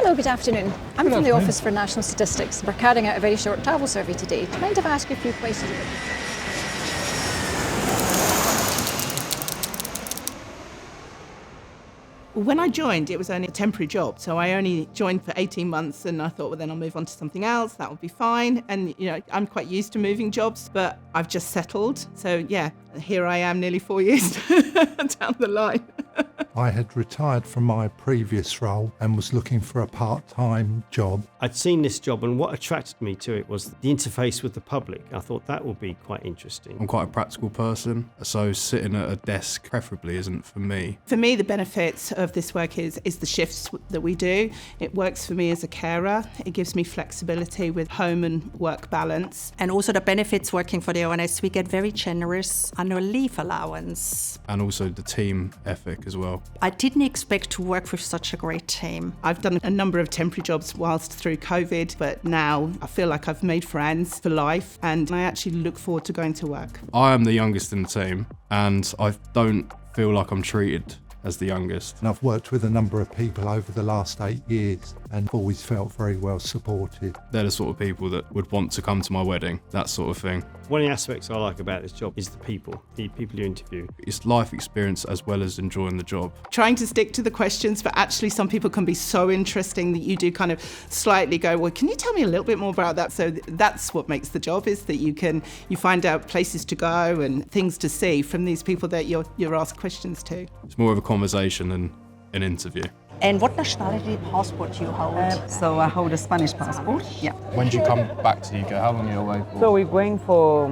Hello, good afternoon. I'm from the Office for National Statistics. We're carrying out a very short travel survey today. Do you mind if I ask you a few questions? When I joined, it was only a temporary job. So I only joined for 18 months and I thought, well, then I'll move on to something else. That would be fine. And, I'm quite used to moving jobs, but I've just settled. So, yeah, here I am nearly 4 years down the line. I had retired from my previous role and was looking for a part-time job. I'd seen this job, and what attracted me to it was the interface with the public. I thought that would be quite interesting. I'm quite a practical person, so sitting at a desk preferably isn't for me. For me, the benefits of this work is the shifts that we do. It works for me as a carer. It gives me flexibility with home and work balance. And also the benefits working for the ONS, we get very generous annual leave allowance. And also the team ethic as well. I didn't expect to work with such a great team. I've done a number of temporary jobs whilst through COVID, but now I feel like I've made friends for life and I actually look forward to going to work. I am the youngest in the team and I don't feel like I'm treated as the youngest. And I've worked with a number of people over the last 8 years and always felt very well supported. They're the sort of people that would want to come to my wedding, that sort of thing. One of the aspects I like about this job is the people you interview. It's life experience as well as enjoying the job. Trying to stick to the questions, but actually some people can be so interesting that you do kind of slightly go, well, can you tell me a little bit more about that? So that's what makes the job, is that you find out places to go and things to see from these people that you're asked questions to. It's more of a conversation than an interview. And what nationality passport do you hold? So I hold a Spanish passport, yeah. When did you come back to the UK? How long are you away for? So we're going for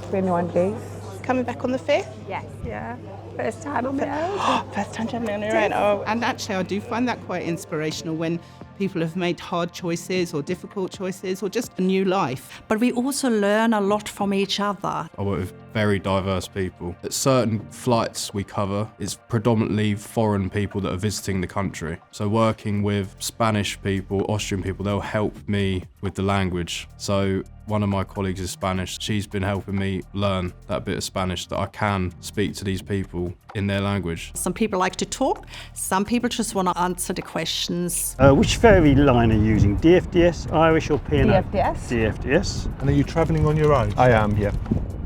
21 days. Coming back on the 5th? Yes. Yeah. First time on my own. First time jumping on your own. Oh, and actually I do find that quite inspirational when people have made hard choices or difficult choices or just a new life. But we also learn a lot from each other. I work with very diverse people. At certain flights we cover, it's predominantly foreign people that are visiting the country. So working with Spanish people, Austrian people, they'll help me with the language. So one of my colleagues is Spanish. She's been helping me learn that bit of Spanish that I can speak to these people in their language. Some people like to talk, some people just want to answer the questions. Which ferry line are you using? DFDS, Irish or P&O? DFDS. DFDS. And are you travelling on your own? I am, yeah.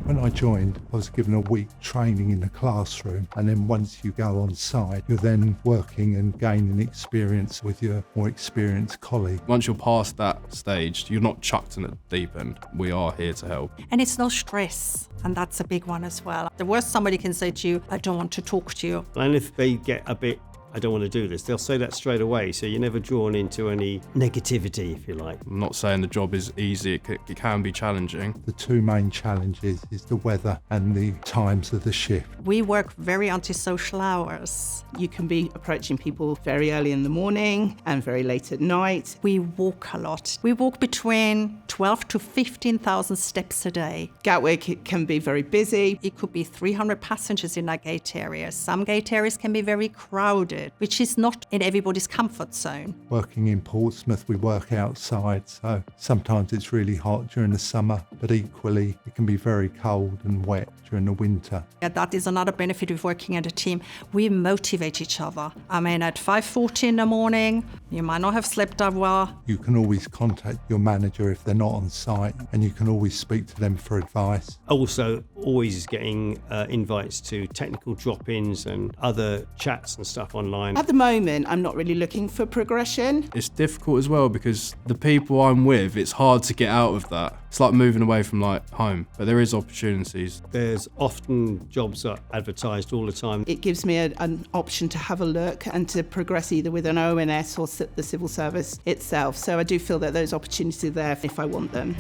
When I joined, I was given a week training in the classroom, and then once you go on site, you're then working and gaining experience with your more experienced colleague. Once you're past that stage, you're not chucked in at the deep end. We are here to help. And it's no stress, and that's a big one as well. The worst somebody can say to you, I don't want to talk to you. And if they get a bit, I don't want to do this, they'll say that straight away, so you're never drawn into any negativity, if you like. I'm not saying the job is easy, it can be challenging. The two main challenges is the weather and the times of the shift. We work very antisocial hours. You can be approaching people very early in the morning and very late at night. We walk a lot. We walk between 12 to 15,000 steps a day. Gatwick can be very busy. It could be 300 passengers in our gate area. Some gate areas can be very crowded, which is not in everybody's comfort zone. Working in Portsmouth, we work outside, so sometimes it's really hot during the summer, but equally it can be very cold and wet during the winter. Yeah, that is another benefit of working as a team. We motivate each other. I mean, at 5:40 in the morning, you might not have slept that well. You can always contact your manager if they're not on site, and you can always speak to them for advice. Also, always getting invites to technical drop-ins and other chats and stuff online. At the moment, I'm not really looking for progression. It's difficult as well because the people I'm with, it's hard to get out of that. It's like moving away from home, but there is opportunities. There's often jobs that are advertised all the time. It gives me an option to have a look and to progress either with an ONS or the civil service itself. So I do feel that those opportunities are there if I want them.